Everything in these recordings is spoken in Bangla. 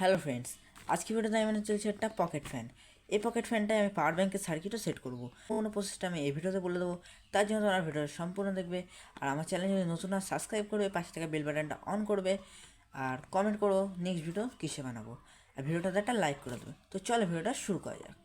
হ্যালো ফ্রেন্ডস, আজকে ভিডিওতে আমি চলছে একটা পকেট ফ্যান। এই পকেট ফ্যানটায় আমি পাওয়ার ব্যাঙ্কের সার্কিটও সেট করব। কোনো প্রসেসটা আমি এই ভিডিওতে বলে দেবো। তার জন্য তোমরা ভিডিওটা সম্পূর্ণ দেখবে। আর আমার চ্যানেল যদি নতুন আর সাবস্ক্রাইব করবে, পাশে থাকা বেল বাটনটা অন করবে, আর কমেন্ট করো নেক্সট ভিডিও কিসে বানাবো, আর ভিডিওটাতে একটা লাইক করে দেবে। তো চলো ভিডিওটা শুরু করা যাক।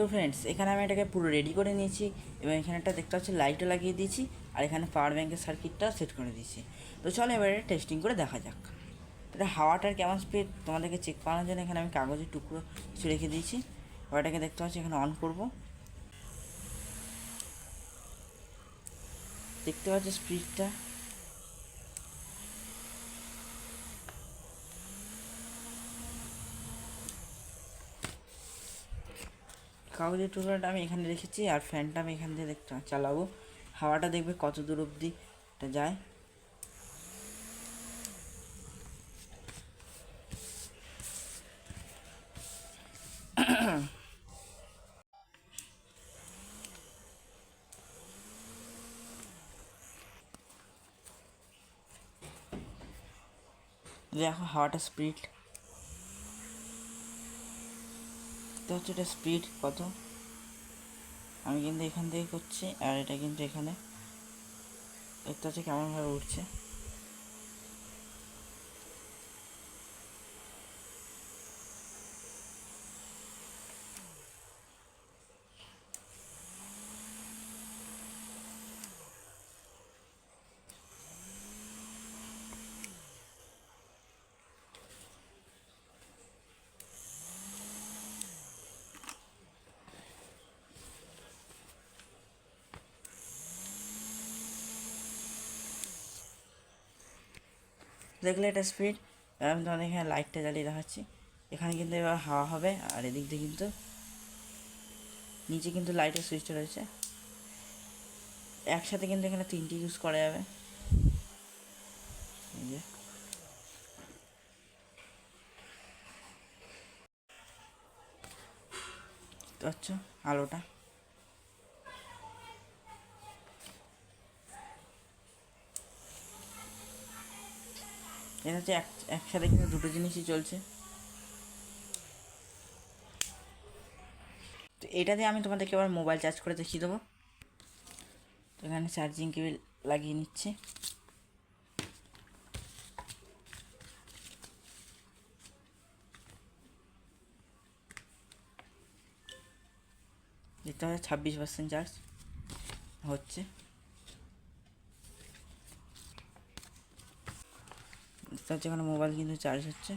তো ফ্রেন্ডস, এখানে আমি এটাকে পুরো রেডি করে নিয়েছি এবং এখানে একটা দেখতে পাচ্ছি লাইটও লাগিয়ে দিয়েছি আর এখানে পাওয়ার ব্যাঙ্কের সার্কিটটা সেট করে দিয়েছি। তো চলো এবারে টেস্টিং করে দেখা যাক এটা হাওয়াটার কেমন স্পিড তোমাদেরকে চেক করানোর জন্য এখানে আমি কাগজের টুকরো কিছু রেখে দিয়েছি। এটাকে দেখতে পাচ্ছি এখানে অন করব, দেখতে পাচ্ছি স্পিডটা কাগজের টুকরোটা আমি এখানে রেখেছি আর ফ্যানটা আমি এখান থেকে দেখতে চালাবো, হাওয়াটা দেখবে কত দূর অবধি এটা যায়। দেখো হাওয়াটা স্পিড দেখতে হচ্ছে, এটা স্পিড কত আমি কিন্তু এখান থেকে করছি আর এটা কিন্তু এখানে দেখতে হচ্ছে কেমনভাবে উঠছে। দেখলে এটা স্পিড, আমি তোমাদের এখানে লাইটটা জ্বালিয়ে দেখাচ্ছি। এখানে কিন্তু এবার হাওয়া হবে আর এদিক দিয়ে কিন্তু নিচে কিন্তু লাইটের সুইচটা রয়েছে, একসাথে কিন্তু এখানে তিনটি ইউজ করা যাবে। এই যে দেখতে পাচ্ছ আলোটা, এটা হচ্ছে একসাথে কিন্তু দুটো জিনিসই চলছে। তো এটা দিয়ে আমি তোমাদেরকে এবার মোবাইল চার্জ করে দেখিয়ে দেবো। তো এখানে চার্জিং কেবল লাগিয়ে নিচ্ছি, দেখতে পাচ্ছি 26% চার্জ হচ্ছে। দেখতে পাচ্ছি এখানে মোবাইল কিন্তু চার্জ হচ্ছে,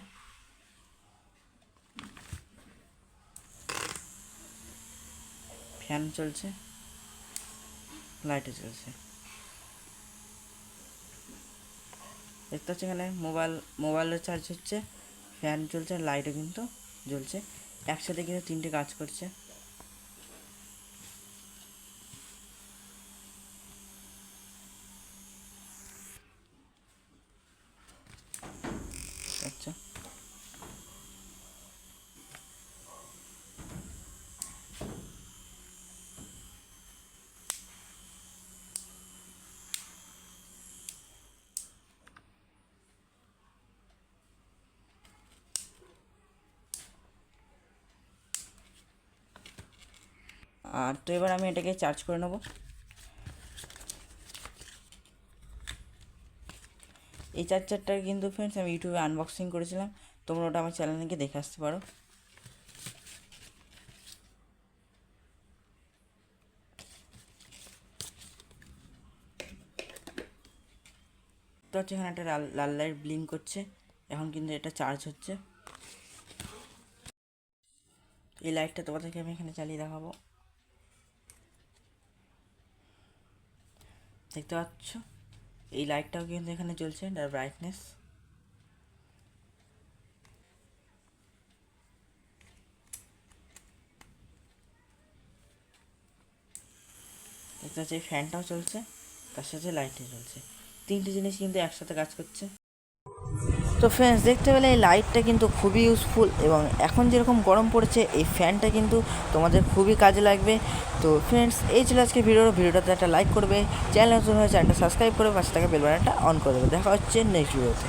ফ্যান চলছে, লাইটও চলছে। দেখতে পাচ্ছি এখানে মোবাইলের চার্জ হচ্ছে, ফ্যান চলছে, লাইটও কিন্তু জ্বলছে, একসাথে কিন্তু তিনটে কাজ করছে। আচ্ছা, আর তো এবার আমি এটাকে চার্জ করে নেব। এই চার্জারটা কিন্তু ফ্রেন্ডস আমি ইউটিউবে আনবক্সিং করেছিলাম, তোমরা ওটা আমার চ্যানেলে গিয়ে দেখে আসতে পারো। তো হচ্ছে এখানে একটা লাল লাইট ব্লিঙ্ক করছে, এখন কিন্তু এটা চার্জ হচ্ছে। এই লাইটটা তোমাদেরকে আমি এখানে চালিয়ে দেখাবো, দেখতে পাচ্ছ এই লাইটটাও কিন্তু এখানে জ্বলছে, এটার ব্রাইটনেস। দেখতে পাচ্ছি এই ফ্যানটাও চলছে, তার সাথে লাইটটা চলছে, তিনটে জিনিস কিন্তু একসাথে কাজ করছে। তো ফ্রেন্ডস, দেখতে পেলে এই লাইটটা কিন্তু খুবই ইউজফুল এবং এখন যেরকম গরম পড়েছে এই ফ্যানটা কিন্তু তোমাদের খুবই কাজে লাগবে। তো ফ্রেন্ডস, এই ছিল আজকে ভিডিওটাতে একটা লাইক করবে, চ্যানেল নতুন হয়ে চ্যানেলটা সাবস্ক্রাইব করে পাশে থাকা বেল বাটনটা অন করে দেবে। দেখা হচ্ছে নেক্সট ভিডিওতে।